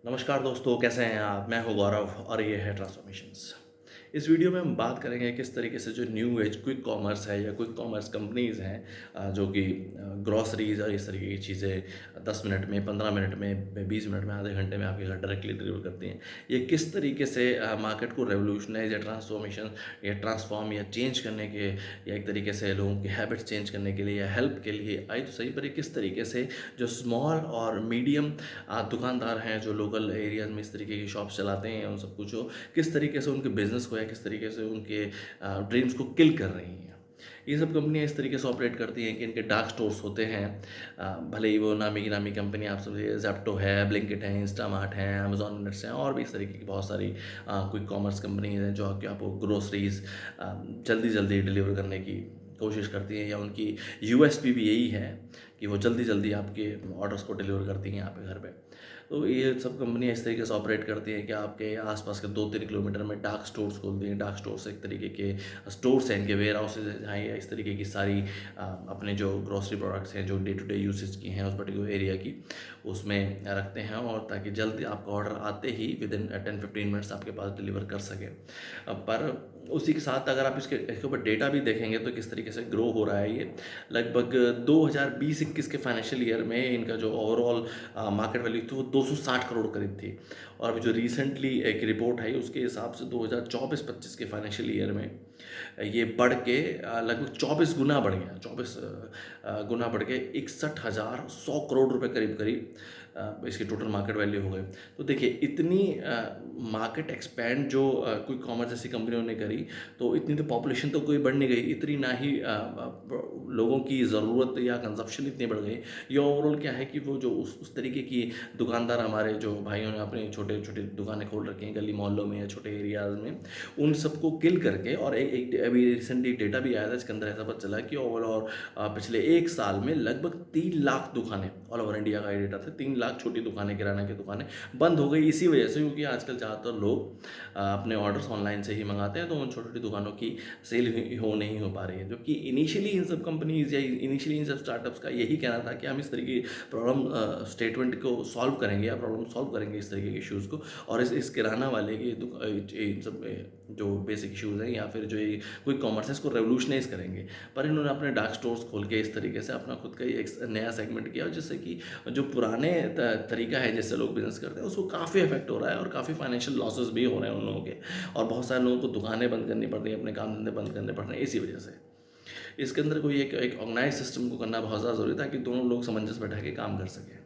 नमस्कार दोस्तों, कैसे हैं आप? मैं हूँ गौरव और ये है ट्रांसफॉर्मेशंस। इस वीडियो में हम बात करेंगे किस तरीके से जो न्यू एज क्विक कॉमर्स है या क्विक कॉमर्स कंपनीज़ हैं, जो कि ग्रॉसरीज़ और इस तरीके की चीज़ें 10 मिनट में, 15 मिनट में, 20 मिनट में, आधे घंटे में आपके घर डायरेक्टली डिलीवर करती हैं। ये किस तरीके से मार्केट को रेवोल्यूशनाइज़ या ट्रांसफॉर्मेशन या ट्रांसफॉर्म या चेंज करने के या एक तरीके से लोगों की हैबिट्स चेंज करने के लिए या हेल्प के लिए आई तो सही, पर ये किस तरीके से जो स्मॉल और मीडियम दुकानदार हैं जो लोकल एरियाज़ में इस तरीके की शॉप्स चलाते हैं, उन सब कुछ हो किस तरीके से उनके बिज़नेस को या किस तरीके से उनके ड्रीम्स को किल कर रही हैं। ये सब कंपनियाँ इस तरीके से ऑपरेट करती हैं कि इनके डार्क स्टोर्स होते हैं। भले ही वो नामी गिरामी कंपनी आप सब ज़ेप्टो है, ब्लिंकिट है, इंस्टामार्ट है, अमेज़न मिनट्स हैं और भी इस तरीके की बहुत सारी क्विक कॉमर्स कंपनीज़ हैं जो कि आपको ग्रोसरीज़ जल्दी-जल्दी डिलीवर करने की कोशिश करती हैं, या उनकी यूएसपी भी यही है कि वो जल्दी-जल्दी आपके ऑर्डर्स को डिलीवर करती हैं आपके घर पे। तो ये सब कंपनियाँ इस तरीके से ऑपरेट करती हैं कि आपके आस-पास के 2-3 किलोमीटर में डार्क स्टोर्स खोलती हैं। डार्क स्टोर्स एक तरीके के स्टोर्स हैं, इनके वेयर हाउसेज़ हैं, जहाँ ये इस तरीके की सारी अपने जो ग्रोसरी प्रोडक्ट्स हैं, जो डे टू डे यूसेज की हैं उस पर्टिकुलर एरिया की, उसमें रखते हैं और ताकि जल्दी आपका ऑर्डर आते ही विदिन 10-15 मिनट्स आपके पास डिलीवर कर सकें। पर उसी के साथ अगर आप इसके ऊपर डेटा भी देखेंगे तो किस तरीके से ग्रो हो रहा है ये। लगभग 2020-21 के फाइनेंशियल ईयर में इनका जो ओवरऑल मार्केट वैल्यू थी वो 260 करोड़ करीब थी, और अभी जो रिसेंटली एक रिपोर्ट आई उसके हिसाब से 2024-25 के फाइनेंशियल ईयर में ये बढ़ के लगभग 24 गुना बढ़ गया। 24 गुना बढ़ के 61,100 करोड़ रुपए करीब-करीब इसकी टोटल मार्केट वैल्यू हो गई। तो देखिए इतनी मार्केट एक्सपैंड जो क्विक कॉमर्स जैसी कंपनियों ने करी, तो इतनी तो पॉपुलेशन तो कोई बढ़ नहीं गई, इतनी ना ही लोगों की ज़रूरत या कंज़प्शन इतनी बढ़ गई। ये ओवरऑल क्या है कि वो जो उस तरीके की दुकानदार हमारे जो भाइयों ने अपनी छोटे-छोटे दुकानें खोल रखी हैं गली मोहल्लों में या छोटे एरियाज़ में, उन सबको किल करके, और एक एक अभी रिसेंटली डेटा भी आया था जिसके अंदर ऐसा पता चला कि ओवरऑल पिछले 1 साल में लगभग 3 लाख दुकानें, ऑल ओवर इंडिया का ये डेटा था, 3 लाख छोटी दुकानें, किराना की दुकानें बंद हो गई इसी वजह से, क्योंकि आजकल ज़्यादातर लोग अपने ऑर्डर्स ऑनलाइन से ही मंगाते हैं, तो उन छोटी-छोटी दुकानों की सेल नहीं हो पा रही है। जबकि इनिशियली इन सब कंपनीज़ या इनिशियली इन सब स्टार्टअप्स का यही कहना था कि हम इस तरीके की प्रॉब्लम स्टेटमेंट को सॉल्व करेंगे या प्रॉब्लम सॉल्व करेंगे इस तरीके के इश्यूज़ को, और इस किराना वाले की इन सब जो बेसिक इश्यूज़ हैं या फिर जो ये क्विक कॉमर्स है इसको रेवोल्यूशनाइज़ करेंगे। पर इन्होंने अपने डार्क स्टोर्स खोल के इस तरीके से अपना खुद का ही एक नया सेगमेंट किया, जिससे कि जो पुराने तरीका है जिससे लोग बिज़नेस करते हैं उसको काफ़ी इफ़ेक्ट हो रहा है और काफ़ी फाइनेंशियल लॉसेस भी हो रहे हैं उन लोगों के, और बहुत सारे लोगों को दुकानें बंद करनी पड़ रही हैं, अपने काम धंधे बंद करने पड़ रहे हैं इसी वजह से। इसके अंदर कोई एक एक ऑर्गेनाइज़ सिस्टम को करना बहुत ज़्यादा ज़रूरी है ताकि दोनों लोग सामंजस्य बैठा के काम कर सकें।